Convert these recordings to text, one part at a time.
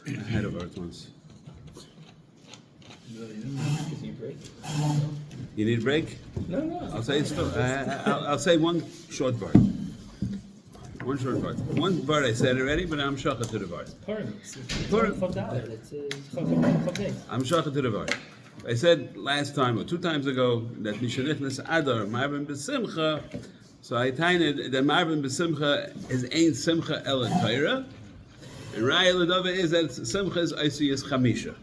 I had a birth once. You need a break? No. I'll say I'll say one short part. One short part. One part I said already, but I'm shocking to the part. Purim. Purim. I'm shocking to the part. I said last time or 2 times ago that Mishanichnas Adar Marvin B'Simcha. So I tied that Marvin B'Simcha is Ein Simcha El Torah. And Raya Ladova is that Simcha is Isiyas Chamisha.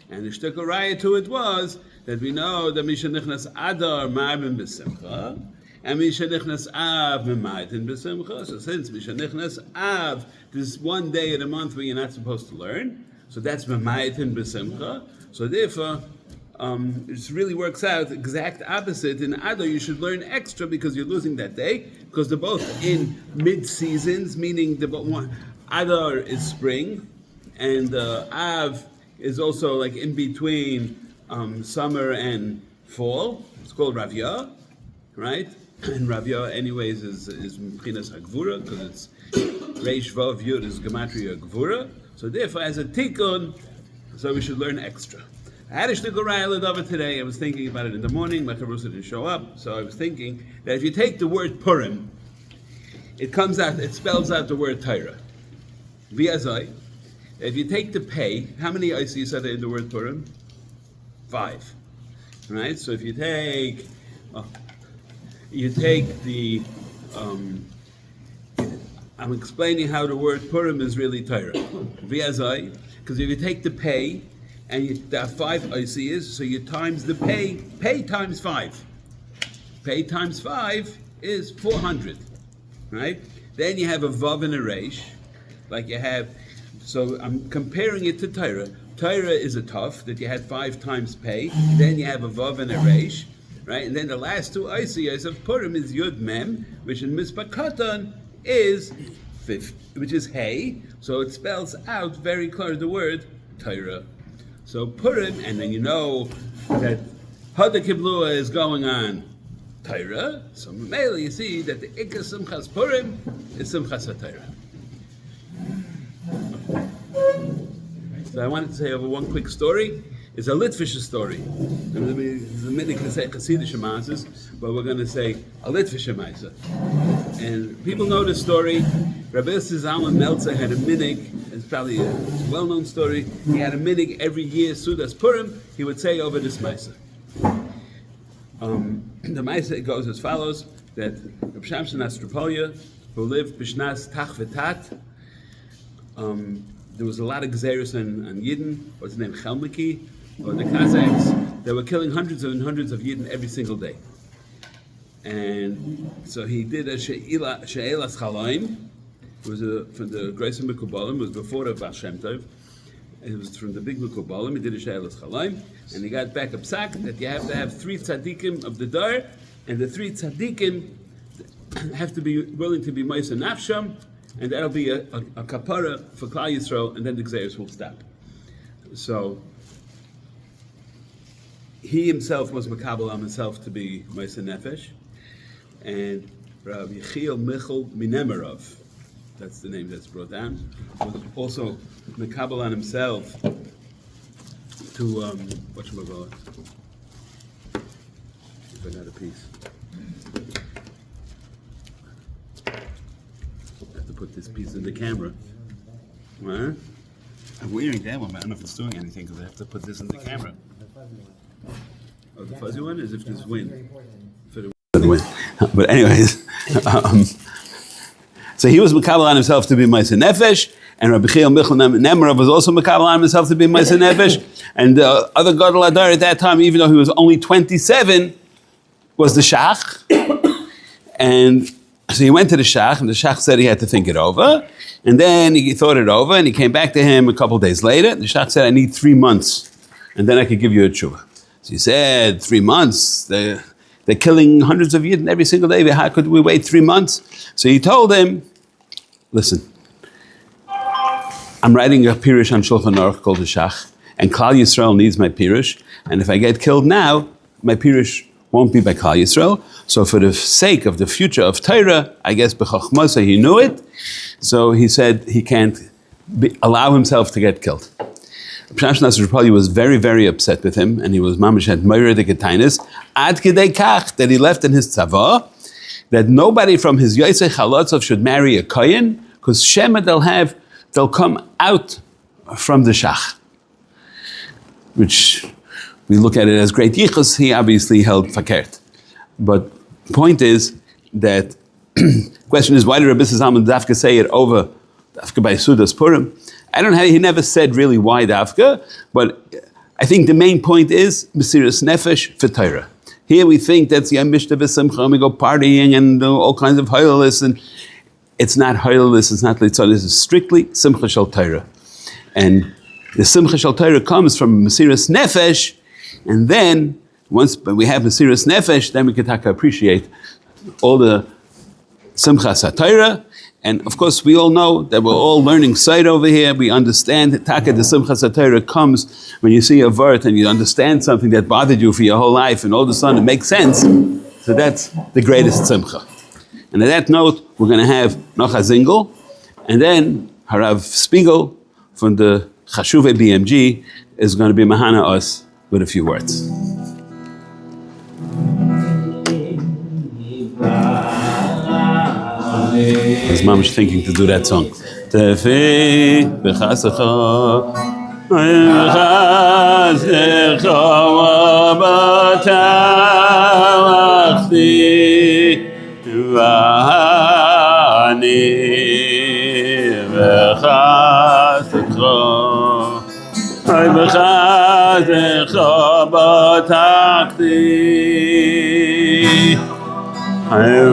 And the shtickle Raya to it was that we know that Mishanichnas Adar Marvin B'Simcha and Mishanichnas Av Memaitin B'Simcha. So since Mishanichnas Av, this one day of the month where you're not supposed to learn, so that's Memaitin B'Simcha. So therefore, it really works out exact opposite. In Adar, you should learn extra because you're losing that day, because they're both in mid-seasons, meaning the one. Adar is spring, and Av is also like in between summer and fall. It's called Ravya, right? And Ravya, anyways, is Mchinas HaGvura, because it's Reish Vav Yud is Gematria Gvura. So therefore, as a tikkun, so we should learn extra. I had a shtickle raya ladava today. I was thinking about it in the morning. My charusa didn't show up, so I was thinking that if you take the word Purim, it spells out the word Torah. V'azai. If you take the pay, how many ICs are there in the word Purim? 5. Right? So if you take the, I'm explaining how the word Purim is really Torah. V'azai. Because if you take the pay, and there are 5 ICs, so you times the pay times 5. Pay times 5 is 400. Right? Then you have a Vav and a Reish. Like you have, so I'm comparing it to Torah. Torah is a tough that you had 5 times pay. Then you have a Vav and a Reish, right? And then the last 2 ICs of Purim is Yud Mem, which in Mispah Katan is 5, which is Hey. So it spells out very clear the word Torah. So Purim, and then you know that Hada Kiblua is going on Torah. So Mamela, you see that the Ikka Simchas Purim is Simchas HaTorah. So I wanted to say over one quick story. It's a Litvische story. It's a minute to say Chassidish Maasas, but we're going to say a Litvische Maasa. And people know this story. Rabbi Zalman Meltzer had a minig. It's probably a well-known story. He had a minig every year, Sudas Purim. He would say over this Maasa. The Maasa goes as follows: that Reb Shamson Astropolia, who lived Bishnas Tach V'Tat, there was a lot of Gzeirus on Yidden, what's his name, Chelmiki, or the Kazakhs. They were killing hundreds and hundreds of Yidden every single day. And so he did a She'elas Chalaim. It was from the Grace of Mekubalim. It was before the Baal Shem Tov. It was from the big Mekubalim. He did a She'elas Chalaim. And he got back a psak that you have to have 3 tzaddikim of the dar, and the 3 tzaddikim have to be willing to be Ma'aseh Nafsham, and that'll be a kapara for Klal Yisrael, and then the Gzeirus will stop. So he himself was Makabel on himself to be Ma'aseh Nefesh, and Rav Yechiel Michal Minemerov, that's the name that's brought down, was also Makabel on himself to whatchamacallit. If I got a piece. I have to put this piece in the camera. Huh? I'm wearing that one, but I don't know if it's doing anything because I have to put this in the camera. Oh, the fuzzy one is if there's wind. For the wind. But anyways, so he was Makabel on himself to be Ma'aseh Nefesh, and Rabbi Chiel Michal Nemerov was also Makabel on himself to be Ma'aseh Nefesh, and the other Gadol Adar at that time, even though he was only 27, was the Shach. And so he went to the Shach, and the Shach said he had to think it over, and then he thought it over, and he came back to him a couple days later. The Shach said, I need 3 months, and then I could give you a tshuva. So he said, 3 months? They're killing hundreds of Yidden every single day. How could we wait 3 months? So he told him, listen, I'm writing a pirush on Shulchan Aruch called the Shach, and Klal Yisrael needs my pirush, and if I get killed now, my pirush won't be by Klal Yisrael. So for the sake of the future of Torah, I guess b'chachmasa he knew it, so he said he can't allow himself to get killed. Pshach Nasser probably was very, very upset with him, and he was mamish had moira de ketainis, ad kidei kach, that he left in his tzava, that nobody from his Yosei Chalotzov should marry a kohen, because Shema they'll come out from the Shach. Which we look at it as great yichus, he obviously held fakert. But the point is that, question is, why did Rabbi Zalman Dafka say it over Dafka by Sudas Purim? I don't know, he never said really why Dafka, but I think the main point is Mesiras Nefesh for Torah. Here we think that's Yom Mishta V'Simcha, we go partying and do all kinds of hoilis, and it's not hoilis, it's not litzah, this is strictly Simcha Shel Torah. And the Simcha Shel Torah comes from Mesiras Nefesh, and then once we have Mesiras Nefesh, then we can appreciate all the Simcha Torah. And of course, we all know that we're all learning sight over here. We understand that Taka the Simcha Torah comes when you see a vert and you understand something that bothered you for your whole life, and all of a sudden it makes sense. So that's the greatest Simcha. And on that note, we're going to have Nocha Zingel, and then Harav Spiegel from the Chashuve BMG is going to be Mahana us with a few words. I was mamish thinking to do that song. Tefi b'chasecha, b'chasecha v'batachti v'ani b'chasecha, b'chasecha v'batachti v'ani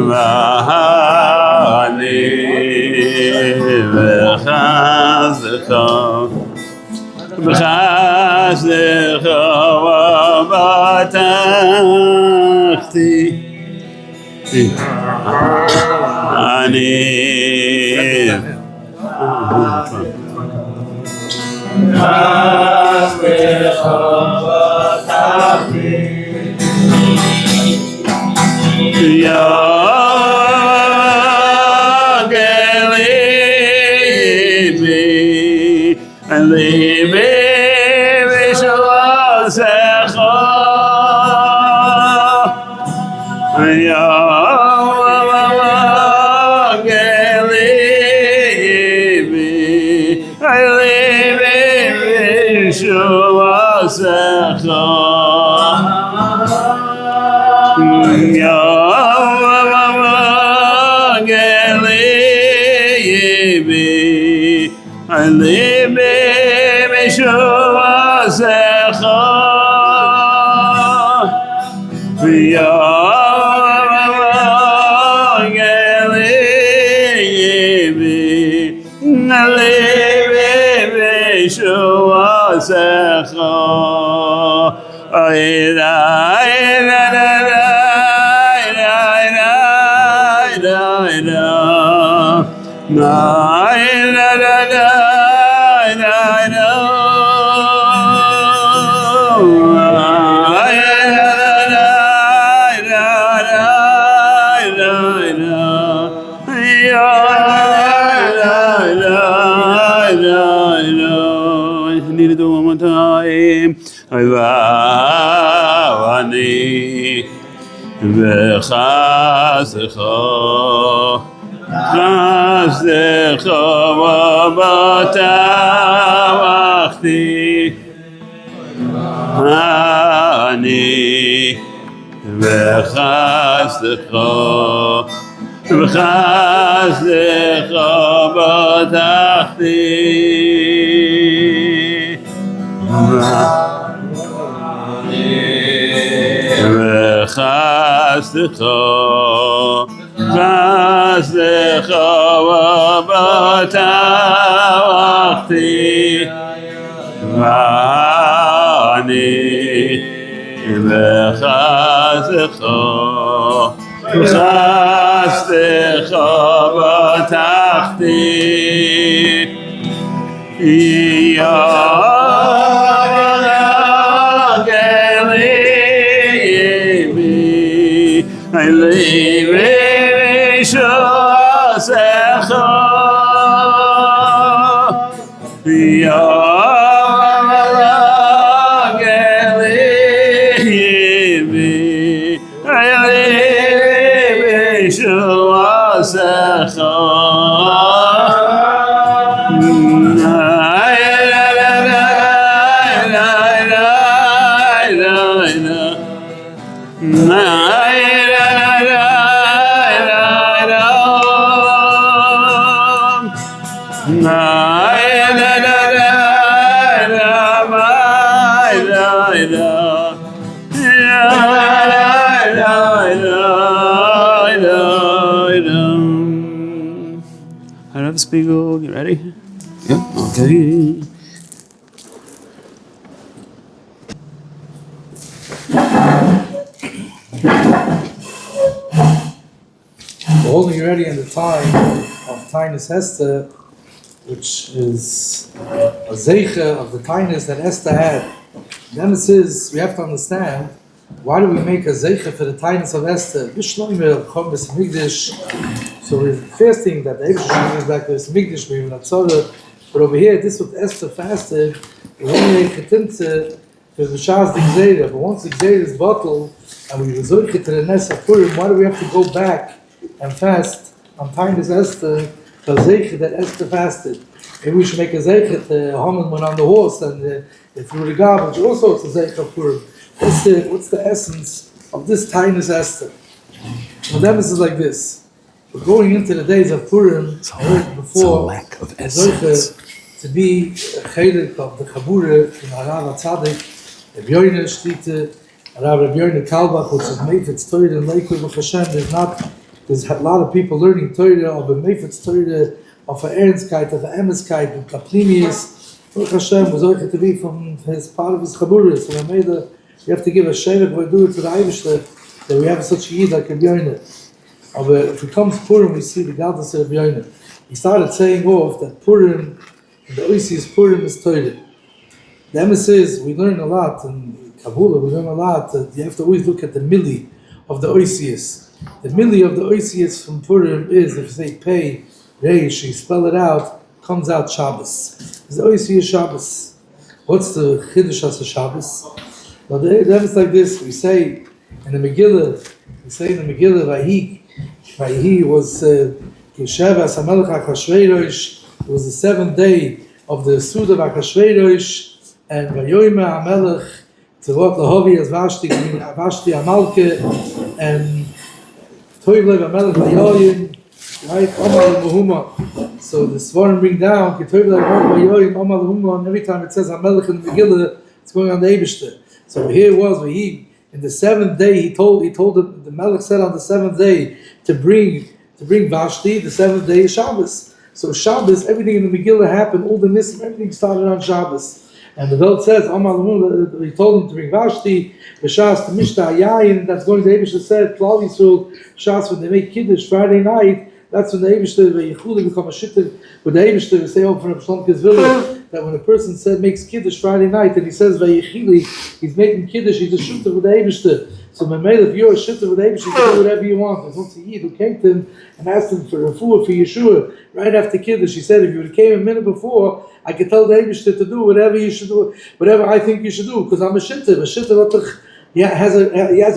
b'chasecha b'chasecha v'batachti ani b'chasecha v'batachti and leave me v'shalasecha I leave me v'shalasecha ליבי משועסך ויגליבי ליבי משועסך I need to do one more time. Vani v'chasecha chasecha v'batavachti Ani v'chasecha v'chasecha v'batachti וחסדך ובטחתי ואני וחסדך ובטחתי I live in Shosecha Yagelibi I live in Shosecha Spiegel, you ready? Yeah. Okay. We're holding already in the time of Tainus Esther, which is a zeicha of the kindness that Esther had. Then it says, we have to understand, why do we make a zeicha for the kindness of Esther? So we're fasting that the Eibusher is back to this Migdash, maybe not so, but over here, this is what Esther fasted, we only make a tinte for the Shas the Gzeira, but once the Gzeira is bottled, and we resort to the Ness of Purim, why do we have to go back and fast on Tainus Esther, the zeicha that Esther fasted? Maybe we should make a zeicha the Haman went on the horse and threw the garbage, also it's a zeicha of Purim. What's the essence of this Tainus Esther? Well, the essence is like this. We're going into the days of Purim, before lack of essence. To be a chelik of the Chabura in Harav HaTzadik, Rabbi Yoina Shtita, Rabbi Yoina Kalbach, which is Meifetz Torah and Leikui Hashem. There's a lot of people learning Torah of a Meifetz Torah, of a Ernstkeit, of a Emeskeit, of Kaplimius. Baruch Hashem was also to be from his part of his Chabura. So we have to give a shayla we do it to the Eibusher that we have such a yid like Rabbi Yoina. But if it comes Purim, we see the Gadlus of Rabbi Yoina. He started saying off that Purim, the Oisius Purim is Torah. The emes says we learn a lot in Kabbalah. We learn a lot that you have to always look at the milli of the Oisius. The milli of the Oisius from Purim is, if you say Pei, Reish, you spell it out, comes out Shabbos. It's the Oisius Shabbos. What's the Chiddush of Shabbos? Well, the emes like this. We say in the Megillah, Vahi was Yeshevas HaMelech HaKashverosh. It was the seventh day of the Suda of HaKashverosh, and Vayoyme HaMelech Tzavot Lahovi as Vashti HaMalke, and Toiv Lev HaMelech Vayoyim, right? Omar Muhuma. So the Svarim bring down, every time it says Hamelech in the Megillah, it's going on the Eibishter. So here it was, where he, in the seventh day, he told the Melech said on the seventh day to bring Vashti. The seventh day is Shabbos. So Shabbos, everything in the Megillah happened, all the Nisim, everything started on Shabbos. And the Welt says, he told him to bring Vashti, the Shas, the Mishta, Yayin, that's going to the Eibishter said, Klal Yisrael, Shas, when they make Kiddush Friday night, that's when the Eibishter, the Yechulim become a shittim, with the Eibishter, we say over from Shlomke's village, that when a person makes Kiddush Friday night, and he says, Vayechili, he's making Kiddush, he's a shittim with the Eibishter. So Mamela, if you're a shittim with the Eibishter, you can do whatever you want. There's once a Yid who came to him and asked him for refuah for Yeshua, right after Kiddush. He said, if you would have came a minute before, I could tell the Eibishter to do whatever you should do, whatever I think you should do, because I'm a shittim. A shittim, he has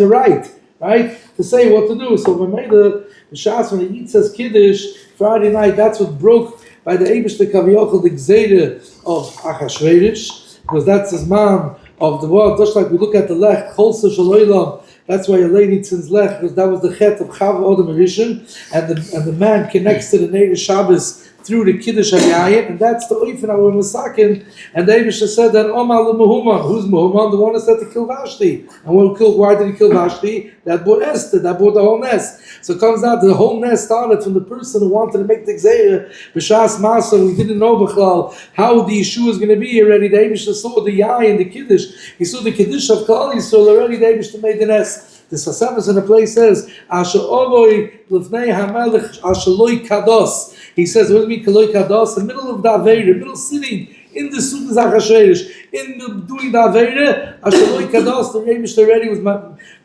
a right, to say what to do. So Mamela, the Shas, when the Yid says Kiddush Friday night, that's what broke by the Eibishter Kaviyachal the Gzeira of Achashverosh, because that's his man of the world. Just like we look at the Lech, Cholsa Shaloilam, that's why a lady sins Lech, because that was the Chet of Chav Odom Rishon, and the man connects to the Neder Shabbos through the Kiddush HaYayin, and that's the Oifen our Masakin. And the Eibishter said that Omar Muhammad, who's Muhammad? The one that said to kill Vashti. And why did he kill Vashti? That brought Esther, that brought the whole nest. So it comes out the whole nest started from the person who wanted to make the Gzeira, B'Shas Masa, we didn't know B'chlal how the Yeshua is going to be already. The Eibishter saw the Yayin, the Kiddush. He saw the Kiddush of Klal Yisrael already. The Eibishter made the nest. The Sasevis in the place says, Asher Ovoi Lefnei HaMelech Asher Loi Kados. He says, what do you mean Kaloi Kados? The middle of the Aveira, middle sitting in the Sukkot Zachasherish, in the doing the Aveira, Asher Loi Kados, the Eibishter already was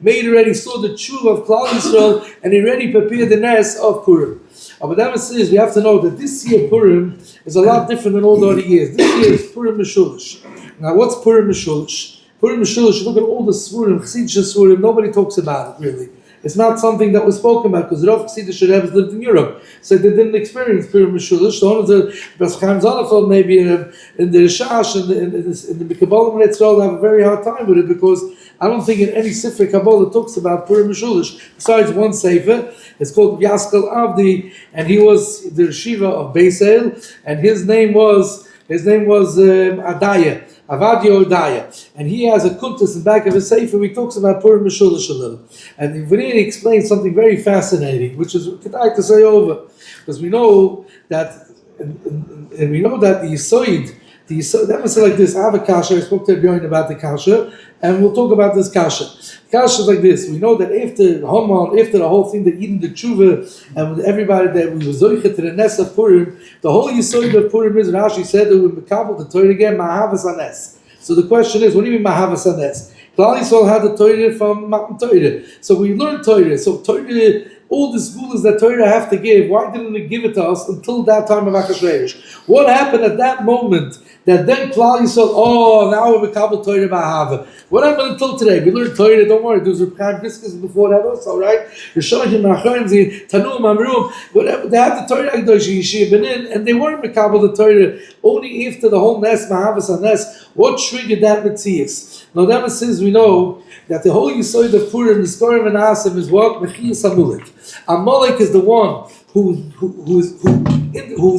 made already, saw the Tshuva of Klal Yisrael, and he already prepared the nest of Purim. But that says, we have to know that this year Purim is a lot different than all the other years. This year is Purim Meshulish. Now what's Purim Meshulish? Purim Meshulish, you look at all the Svurim, Chassidische Svurim, nobody talks about it really. It's not something that was spoken about because Rav Chassidische Rebbe's lived in Europe, so they didn't experience Purim Meshulish. So one of the Bas Chaim Zanafel maybe in the Rishash and in the Kabbalah and Etzrol have a very hard time with it because I don't think in any Sifrei Kabbalah talks about Purim Meshulish besides one Sefer. It's called Yaskel Avdi, and he was the Shiva of Beisel, and his name was Adaya. Avadio Odaya, and he has a kuntus in the back of his sefer. He talks about Purim Meshulish a little, and Vinny explains something very fascinating, which is I'd like to say over, because we know that, and we know that the Yisoid, that was like this. I have a kasha. I spoke to Bjorn about the kasha, and we'll talk about this kasha. Kasha is like this. We know that after Haman, after the whole thing that Eden the tshuva, and with everybody that we were zoichet to the nest of Purim, the whole yisoid of Purim is Rashi said that we mekabel the Torah again, mahavas anes. So the question is, what do you mean mahavas anes? Klal Yisrael had the Torah from Matan Torah, so we learned Torah. So Torah, all the schools that Torah have to give, why didn't they give it to us until that time of Achashverosh? What happened at that moment that then Klal Yisrael, now we're Mekabel Torah Ba'ahava? What happened until today? We learned Torah, don't worry, there was Reb Chaim Briskus before that also, right? Rishonim, Acharim, Tanum, Amrum, whatever, they had the Torah Agdosh, Yeshia Benin, and they weren't Mekabel the Torah only after the whole Nes, Mahavas and Nes. What triggered that Metzias? Now that says we know that the whole Yisoid of Purim, the Skorim and Asim is what? Mechiyas Amalek. Amalek is the one who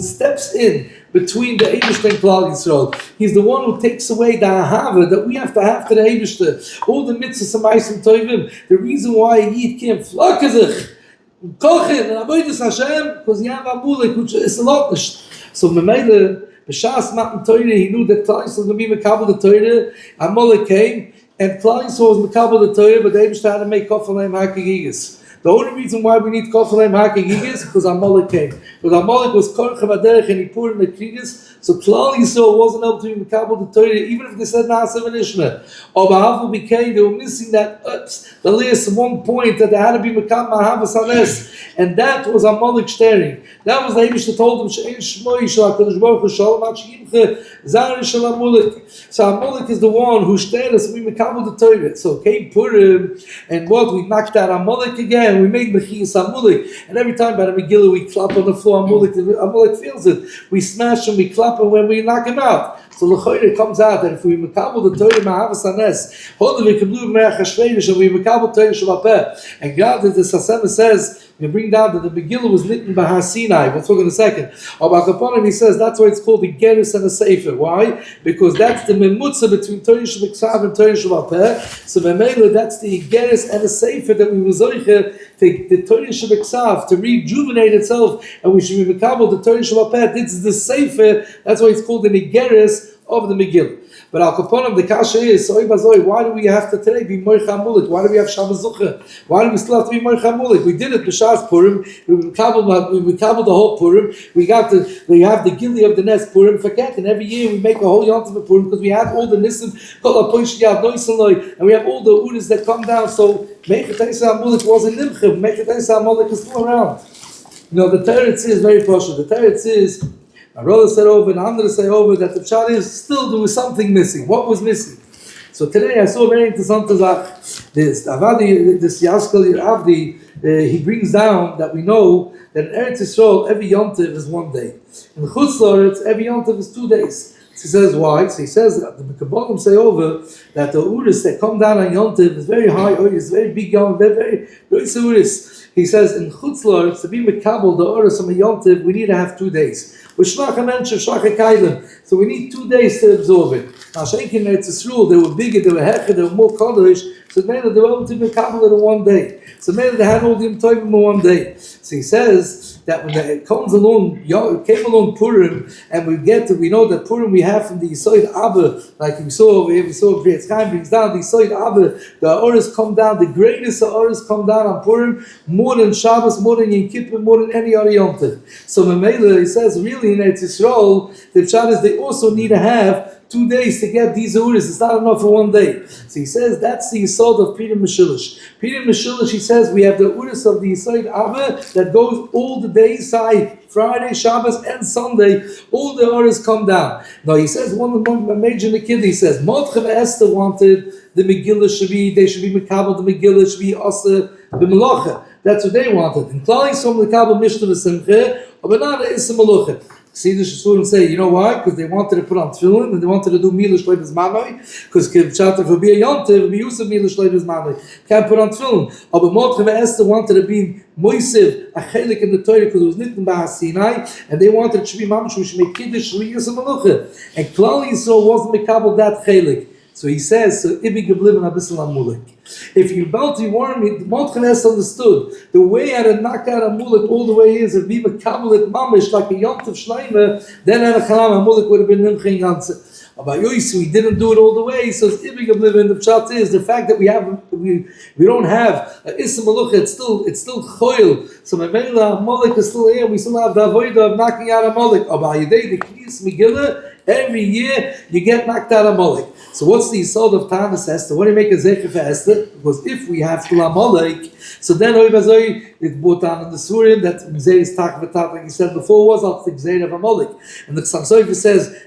steps in between the Eibishter and Klal Yisrael. He's the one who takes away the ahava that we have to the Eibishter. All the mitzvahs and ma'asim tovim. The reason why a Yid can't flakazich, kochen, and avodas Hashem, because he have Amalek, which is a lot. So Memele, B'Shas Matan Torah, he knew that Klal Yisrael was going to be Mekabel the Torah. Amalek came, and Klal Yisrael was Mekabel the Torah, but the Eibishter had to make Kofalem HaKagigas. The only reason why we need Kofalem HaKagigas is because Amalek came. Because Amalek was Korchem Aderech and he poured in the Krigas, so Klal Yisrael wasn't able to be Mekabel the Torah, even if they said Na'aseh and Ishmael. Or Bahavu became, they were missing that the last one point that they had to be Mekabel Mahavas Hanes, and that was Amalek Shtering. That was the Eibishter told them, She'en Shmoi Shal HaKadosh Baruch Hu Shalom Ad Sheyimcha Zari Shal Amalek. So Amalek is the one who shtered us, we Mekabel the Torah. So came Purim, and what? We knocked out Amalek again, we made Mechiyas Amalek, and every time by the Megillah we clap on the floor, Amalek feels it. We smash him, we clap him when we knock him out. So it comes out that if we mekabel the Torah ma'avas hanes, hold we can do merach hashveidish, and we mekabel Torah shavapeh. And God, the Sasema says, we bring down that the Megillah was written by Har Sinai. We'll talk in a second. About Kaponim, he says that's why it's called the Geras and the Sefer. Why? Because that's the memutza between Torah Shabbat and Torah Shabbat. So Memela, that's the Geras and the Sefer that we were zoicher the Torah Shabbat to rejuvenate itself, and we should be mekabel the Torah Shabbat. This is the Sefer. That's why it's called the Geras of the Megillah. But Al Kaponim, the kasha is, why do we have to today be Moich HaMulik? Why do we have Shabbos Zucha? Why do we still have to be Moich HaMulik? We did it B'Shas Purim, we kabbled the whole Purim, we have the Gili of the Nes Purim, forget, and every year we make a whole Yontif of Purim, because we have all the Nisim, and we have all the Udas that come down, so Meichet HaMulik wasn't Nimchiv, Meichet HaMulik is still around. The Teretz is very partial. The Teretz is, my brother said over and I'm going to say over that the pshat is still there was something missing. What was missing? So today I saw a very interesting Zach. This Yaskel Avdi, he brings down that we know that in Eretz Yisrael every Yontiv is 1 day. In Chutz La'aretz every Yontiv is 2 days. So he says why? So he says that the Kabbalim say over that the Uris that come down on Yontiv is very high, it's very big Yontiv, very Uris. He says in Chutz La'aretz to be Mekabel the Uris of a Yontiv we need to have 2 days. So we need 2 days to absorb it. Now, Shenkin Eretz Yisrael, they were bigger, they were hecher, they were more kodesh. So they were able to be kabbalah in 1 day. So maybe they had all the Yom in 1 day. So he says that when it comes along, came along Purim, and we know that Purim we have from the Yisoid Abba, like we saw over here, we saw B'Yetz Chaim brings down the Yisoid Abba, the Oris come down, the greatest Oris come down on Purim, more than Shabbos, more than Yom Kippur, more than any other Yom Tov. So Mamela, he says, really in Eretz Yisrael, the Pshat is they also need to have 2 days to get these Uris. It's not enough for 1 day. So he says that's the Yisod of Purim Meshilish. Purim Meshilish, he says, we have the Uris of the Yisod Abba that goes all the days, Friday, Shabbos, and Sunday, all the Uris come down. Now he says, one major Nikid, he says, Mordechai Esther wanted the Megillah should be, they should be Mekabel, the Megillah should be Asa, the Melacha. That's what they wanted. And Klal Yisrael Mekabel Mishnah V'Simcha, but not Issa Melacha. See the Shasurim say, you know why? Because they wanted to put on tefillin and they wanted to do Milah Shleibas Manoi. Because Kivchata for be a Yontiv, we use Milah Shleibas Manoi. Can't put on tefillin. But Mordechai Esther wanted to be Moisev, a chelik in the Torah, because it was written by Sinai, and they wanted it to be Mamash, we should make Kiddush, Riyas and Melucha. And Klal Yisrael wasn't Mekabel that chelik. So he says, so Ibi Geblim and Abyssal Amulik. If you about to warn me, Mordechai Esther understood the way how to knock out Amulik all the way is if we Mekabel it Mamish like a Yontiv Shleimer, then at a Chalam Amulik would have been Nimching answer. About Yois, we didn't do it all the way. So Ibi Geblim and the Pshat is the fact that we don't have Issa Melucha, it's still Choil. So Memela Amulik is still here. We still have the Avodah of knocking out Amulik. About Yedei the Knis Megillah. Every year you get knocked out of Amalek. So what's the Yisod of Tanis Esther? What do you make a Zecher for Esther? Because if we have to Amalek, so then it's brought down in the Surim that Mzeh is Tak V'Tak, like you said before, was al Tzigzeh of Amalek. And the Tzamsoifer says, he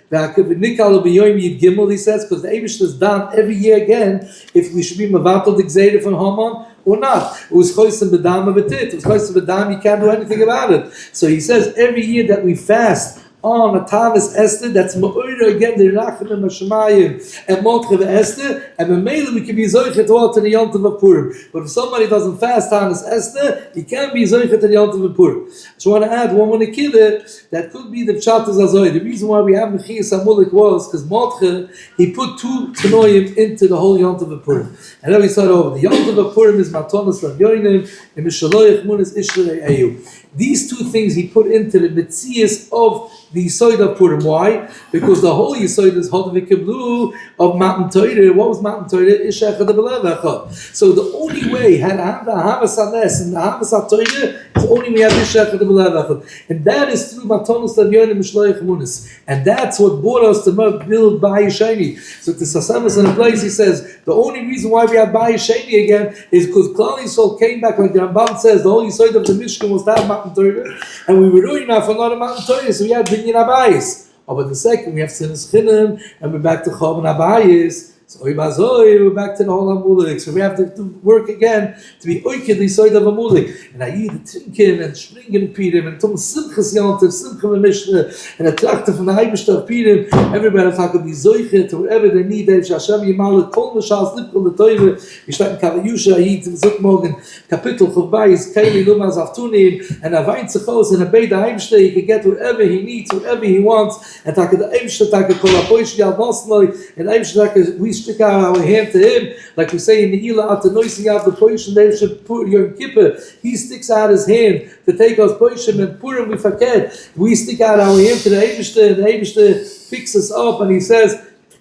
says, because the Eivish is done every year again, if we should be Mavatal the Gzeh from Haman, or not. It was Chosim B'dam B'tit. It was Chosim B'dam, you can't do anything about it. So he says, every year that we fast, on a Tavis Esther, that's Ma'ura again, the Rachim and Mashamayim, and Mordechai Esther, and Mamela we can be Zoichet to the Yontiv of Purim. But if somebody doesn't fast Tavis Esther, he can't be Zoichet to the Yontiv of Purim. So I want to add one more Nikida, that could be the Pshat Zazoy. The reason why we have Mechias Amulik was because Mordechai, he put 2 Tanoim into the whole Yontiv of Purim. And then we start over. The Yontiv of Purim is Matonas Rav Yoinim, and Mishaloich Munis Ishrei Eyu. These 2 things he put into the Metzias of the Yisoid of Purim. Why? Because the whole Yisoid is Hodav Kiblu of Matan Torah. What was Matan Torah? Ishach B'Levecha. So the only way had the Havas Hanes and the Havas HaTorah is only we have Ishach B'Levecha. And that is through Matonos Lavyon and Mishloich Munis. And that's what brought us to build Bayis Sheni. So the Sasamas in a place he says, the only reason why we have Bayis Sheni again is because Klal Yisrael came back, like the Rambam says, the whole Yisoid of the Mishkan was to have Matan Torah, and we were doing that for another Matan Torah, so we had Binyan Abayis. But the second, we have Sinas Chinim, and we're back to Chov and Abayis. So we're back to the whole amulik. So we have to work again to be oiked the side of amulik. And I eat trinken and springen Purim and Tom Simchas Yontif, Simcha Mishnah and a trachter from the Heibestad Purim. Everybody talk about the zoichet to whatever they need. Hashem Yimal Kol Mashal Slipkol the Toive. We start in Kavayusha. Eat Zukmogen Kapitel Chubais Kaili Lumas Aftunim and a Weinzechos and a Beida Heibestad. He can get whatever he needs, whatever he wants. And talk the Heibestad talk Kol Apoish Yal Nosnoi and Heibestad we stick out our hand to him, like we say in the Ila after noising out the Poishim, they should put Yom Kippur. He sticks out his hand to take us Poishim and Purim we forget. We stick out our hand to the Eibishter, and the Eibishter picks us up and he says,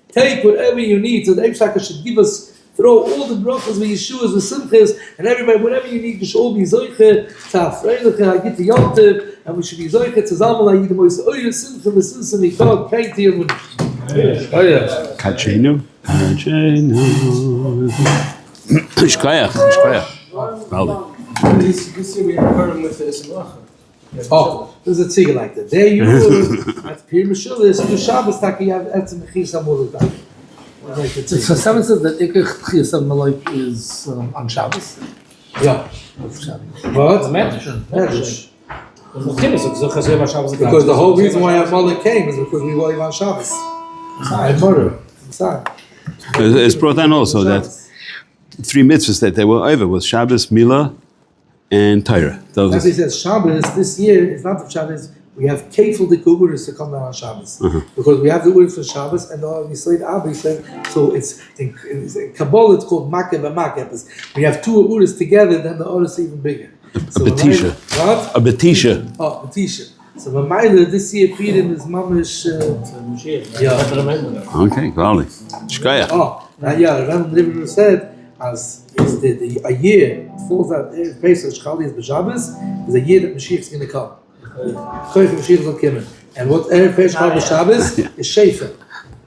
take whatever you need. So the Eibishter should give us, throw all the brachas with Yeshua's, with Simchas, and everybody, whatever you need, you should all be Zoiche, Tzafreilich, I get the Yontif, and we should be Zoiche, Tzazamala, Yidamois, Oyer, Simcha, Vesinsa, Mikal, Kaiti, and oh yeah. Kachenu. Shkoyach. This year we have Purim with the Simcha. Oh, there's a tzigah like that. There you go. At Purim Mishulis, the Shabbos Taki have Etzem Mechis Amulik. So someone says that Ikech Tchias Amalek is on Shabbos. Yeah. What? Medrash. Because the whole reason why Amalek came is because we were on Shabbos. I murder. It's brought down also that 3 mitzvahs that they were over was Shabbos, Milah, and Torah. As he says, Shabbos this year is not the Shabbos. We have kefil the uris to come down on Shabbos because we have the uris for Shabbos and we say the Abba said so. It's in Kabbalah it's called Makev and Makev. We have 2 uris together, then the uris is even bigger. So a betisha. What? A betisha. Oh, betisha. So Mamaila this year Purim is mamish. Yeah. Okay, Vali. Shkoyach. Oh, now yeah. Remember Rebbe said as is a year falls out Erev Pesach Shchali is b'Shabbos is a year that Mashiach is going to come. Koyach Mashiach will come in. And what Erev Pesach b'Shabbos is Shefa.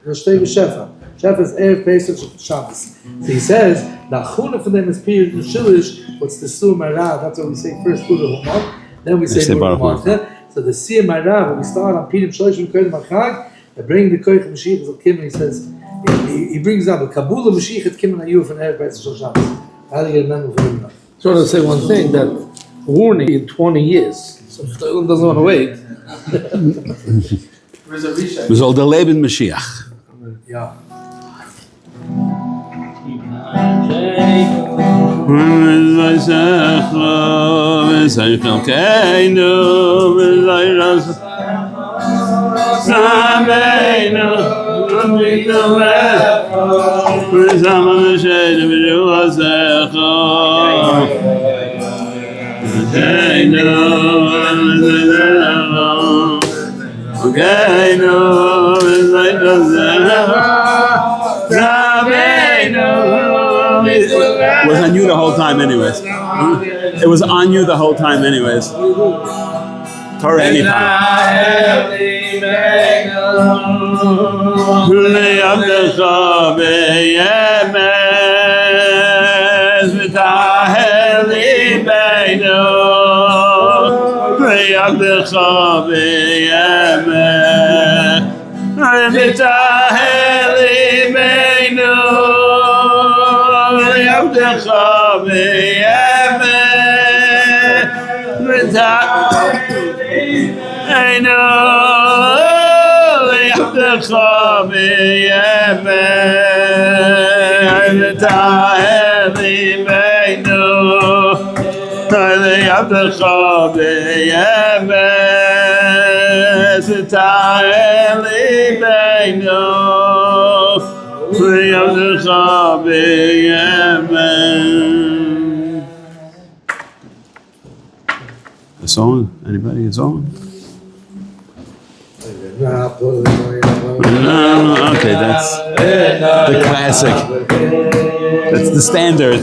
Rosh Shefa. Shefa is Erev Pesach Shabbos. So he says the achuna for them is period in Shilish. What's the Sur Marah? That's what we say first Buddha Humam. Then we say Baruch Martha. So the Siyam Marah when we start on Pirim Shloshim Koyach Machag, they bring the Koyach Mashiach will come and he says. He brings up a Kabbalah Mashiach at Kim and Ayuf and Erev Pesach Shabbos. How do you get a member for him? So I want to say one thing that warning in 20 years. So if Shlomo doesn't want to wait. We zal de Leben Mashiach. Yeah. Was on you the whole time anyways. It was on you the whole time anyways. Torah anytime. A song? Anybody a song? Okay, that's the classic. That's the standard.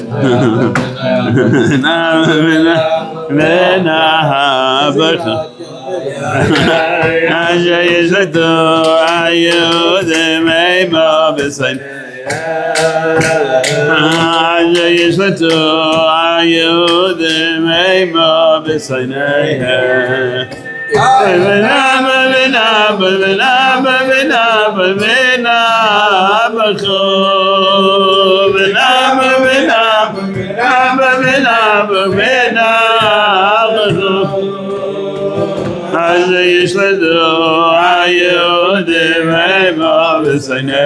אז יש לדו היהודים אימה בסייניהם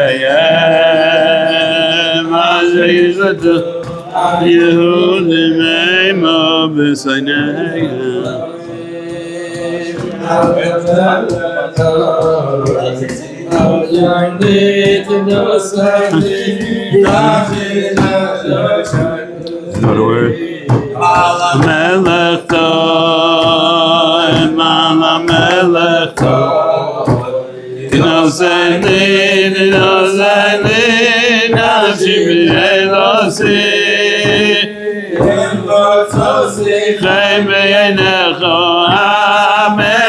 אז יש לדו היהודים אימה בסייניהם Not a word. Melech Tov, Mama Melech Tov. Inoseni, Nafshi B'Elosi. Chai B'Einecho HaMelech.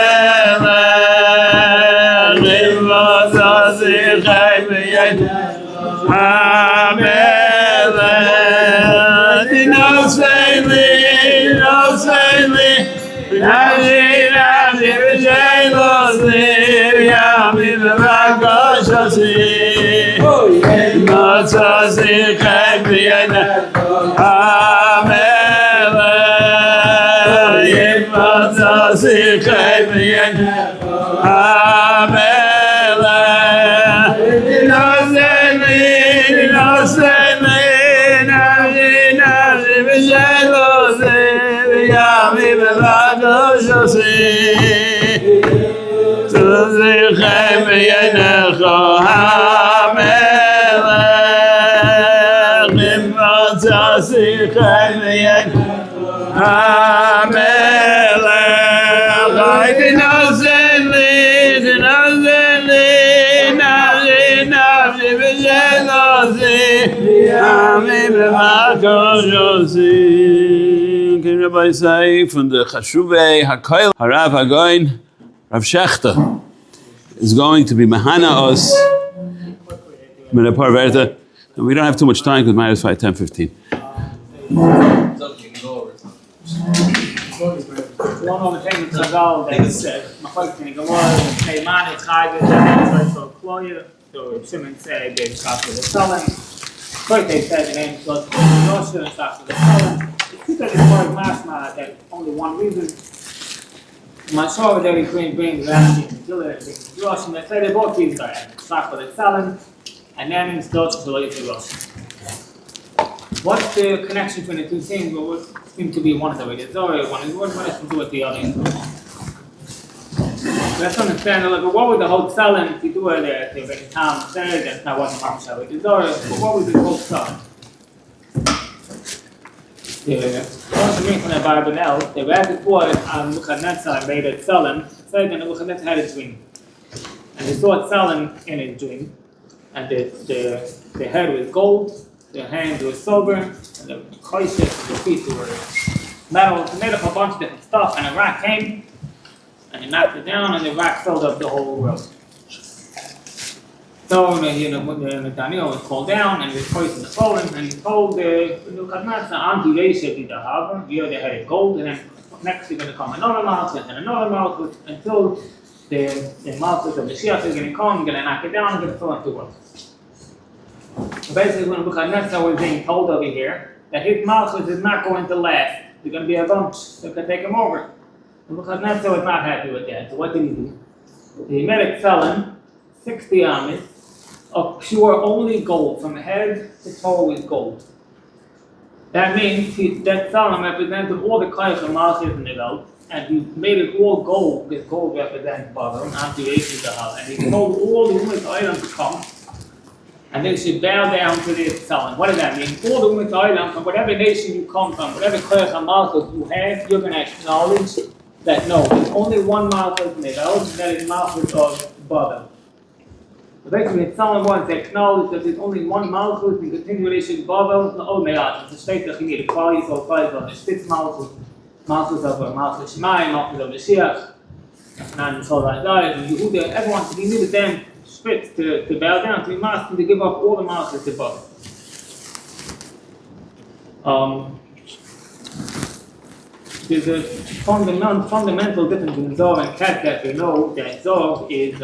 Ivotosi Chai B'Einecho HaMelech. Inoseni, Nafshi B'Elosi. Yami B'Makoshasi. Ivotosi Chai B'Einecho HaMelech. Ivotosi Chai B'Einecho HaMelech. Inoseni, Nafshi B'Elosi. Yami B'Makoshasi. Ivotosi Chai B'Einecho HaMelech. Ivotosi Chai B'Einecho HaMelech. Nafshi B'Elosi. Yami B'Makoshasi. Can Rabbi say from the Chashuvei HaKoil Harav Hagoin Rav Shechter is going to be Mahana us Menapar Verta. And we don't have too much time because mine is 10:15. One of the things about that said, my first thing was, hey, man, it's high, so Chloe, so Shimon said they stopped with the selling. First they said the name was Joshua and stopped with the selling. It's because it's more masma that only one reason. My sorrow that he brings Rashi and Gilad and Joshua, they say they both these guys, stopped with the selling, and then it's Joshua to Loyal to Joshua. What's the connection between the two things? Well, what seems to be one is already Zohar, one is what has to do with the other. Let's understand a little bit what was the whole selling to do it there. The Tom said that's not what the Mom said with the Zohar, but what was the whole selling? The one to me from the Bible now, the rabbit boy on Nebuchadnezzar made it selling, said that Nebuchadnezzar had a dream. And he saw it selling in his dream. And the head was gold. The hands were silver, and the choices and the feet were metal. It made up a bunch of different stuff, and a rock came, and he knocked it down, and the rock filled up the whole world. So Nathaniel was called down, and he was poisoned the fallen, and he told the Nebuchadnezzar, "Anti Reisha be the harbor. Here they had gold, and then next they're going to come another Malchus and another Malchus until the Malchus of the Mashiach is going to come, going to knock it down, and going to fill up the world." Basically, when Nebuchadnezzar was being told over here that his Malchus is not going to last, there's going to be a bunch that can take him over. Nebuchadnezzar was not happy with that. So what did he do? He made it selling 60 armies of pure only gold, from head to toe with gold. That means that selling represented all the kinds of Malchus in the world, and he made it all gold, because gold represents Babylon, anti-Yeshua, and he told all the women items to come. And they should bow down to this selling. What does that mean? All the women island, from whatever nation you come from, whatever Koyach HaMalchus you have, you're going to acknowledge that no, there's only one Malchus in the world, and that is Malchus of Babel. So basically, it's someone wants to acknowledge that there's only one Malchus in continuation of Babel. Oh my God, it's a state that you need a quality for quality of the Spitz Malchus, Malchus of Malchus Shemai, Malchus of the Mashiach, and so like that, and Yehuda, everyone, you needed them split to bow down to Mas and to give up all the Malchus to Babel. there's a fundamental difference between Zov and Kesef. You know that Zov is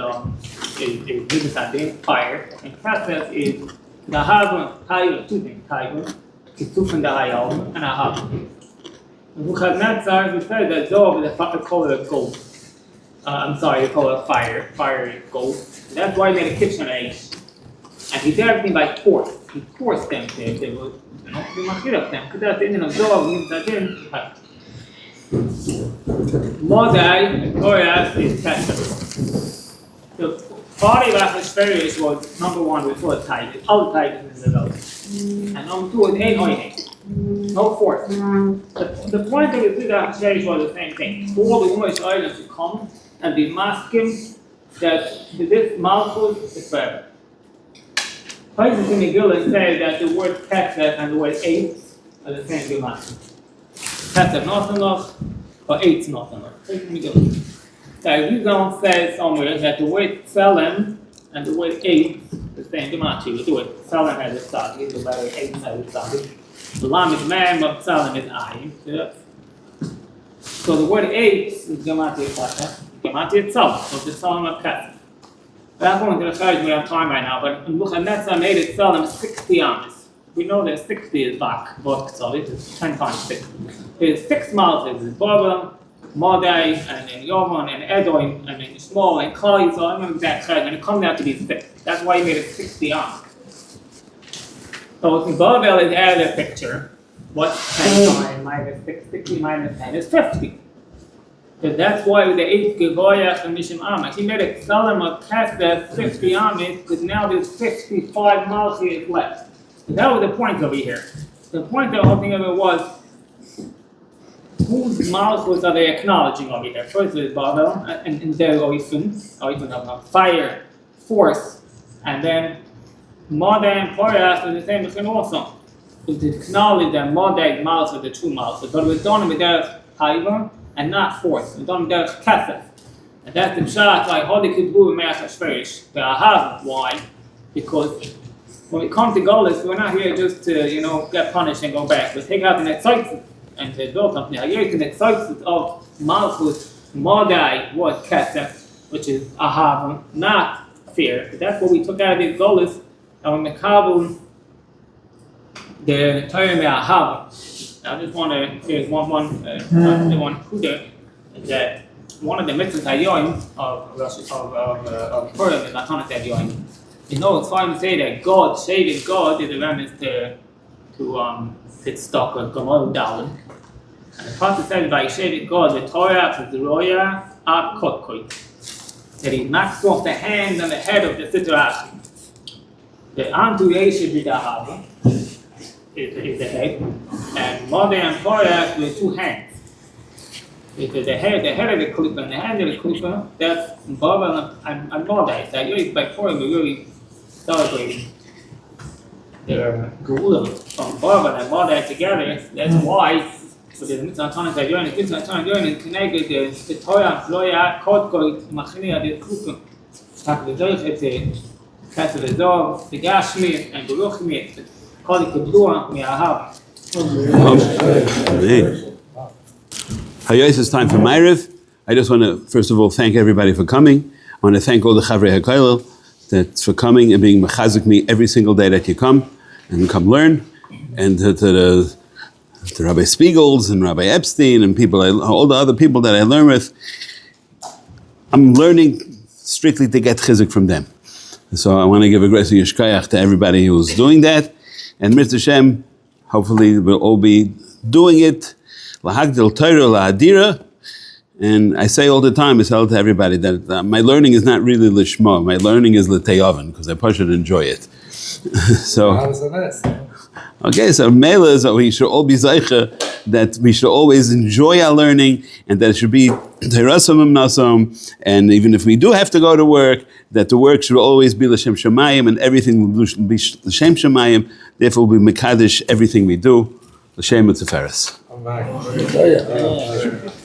fire, and Kesef is the Haven, two things, Haven, it's two from the Hayom, and a Haven. Nebuchadnezzar, we said that Zov is a color of gold. They call it fire is gold. That's why he made a kitchen age. And he did everything by force. He forced them to, they would, be machir of them. Because that's the Indian of Zov, means that in Modai and Koyas is Kesef. The body of Achashverosh was number one before the Tigers. All the Tigers in the world. And number two was Ein Oine. No force. The point of the three Achashverosh was the same thing. All the Umash islands would come and be masking that this Malchus is forever. Places in the Megillah say that the word Kesef and the word eight are the same Gemara. Kesef not enough, or eight's not enough. Places in the Megillah. So you don't say somewhere that the word Tselem and the word eight is the same Gemara. The word Tselem has a sagi, the letter eight has a sagi. The lam is man, but Tselem is ayin. So the word eight is Gemati Kesef. Gemati itself, so the Tselem of Kesef. That's going to the charge we have time right now, but Nebuchadnezzar made it Tselem 60 amas. We know that 60 is back, but so it's 10 times 6. There's 6 mountains, there's Babel, Modai, and then Yovon, and Edom, and then Shmuel, and Kali, so I don't know exact charge, and it comes out to be 6. That's why he made it 60 amas. So in Babel is added a picture. What's 10 times minus 6, 60 minus 10 is 50. So that's why with the 8 Gevoyach and Mishim Amas, he made a Tselem of Kesef 50 Amas, because now there's 55 Malchus left. So that was the point over here. The point of the whole thing of it was, whose Malchus are they acknowledging over here? First is Babel, and their Oifen of fire, force, and then Modai and Koyas are the same thing also. To acknowledge that Modai Malchus are the true Malchus, but we're done with their Haiva, and not force. We're done with Kesef. And that's the pshat why Hodi Kidbu Me'ach Hashverish. The Ahav, why? Because when we come to Golis, we're not here just to, get punished and go back. We take out the excitement and to build something. Here the excitement of Malchus, Modai was Kesef, which is Ahav, not fear. But that's what we took out of these Golis, and we Mekabel the Torah Me'ahav. I just want to, here's one kuder, that one of the mitzvahs hayoim of Purim is Matanas hayoim. It's fine to say that God, shaving God, is a remnant to fit stock or Gomor Dalin. And the prophet says by shaving God, the Torah is the Roya Ab Kotkoi. That he knocks off the hand and the head of the Sitra. The Antu Yeshiv B'Dahava is the head, and Modai and Koyas with 2 hands. It is the head of the Klippa and the hand of the Klippa, that's Babel and Modai. So by Purim, we're really celebrating their Geula from Babel and Modai together. That's why, so there's Mitzvah Tanas Hayoin, and Mitzvah Tanas Hayoin is connected to the Torah, Floya, Kodkoi, Machnia, the Klippa. Tak the Zoich, it's a Kesef Zov, the Gashmi, and Baruchmi, Hayos, it's time for Ma'ariv. I just want to, first of all, thank everybody for coming. I want to thank all the Chavrei HaKollel that's for coming and being mechazik me every single day that you come and come learn. And to Rabbi Spiegels and Rabbi Epstein and people, all the other people that I learn with, I'm learning strictly to get chizik from them. So I want to give a grace of yishkayach to everybody who's doing that. And Mr. Hashem, hopefully we'll all be doing it. Lahagdil Torah lahadira. And I say all the time, I tell to everybody that my learning is not really lishma. My learning is l'teyavan, because I should enjoy it. So, okay, so Mela is that we should all be zeicha, that we should always enjoy our learning, and that it should be terasam nasam. And even if we do have to go to work, that the work should always be l'shem shemayim, and everything will be l'shem shemayim. Therefore, we mekadesh everything we do l'shem utzeferes.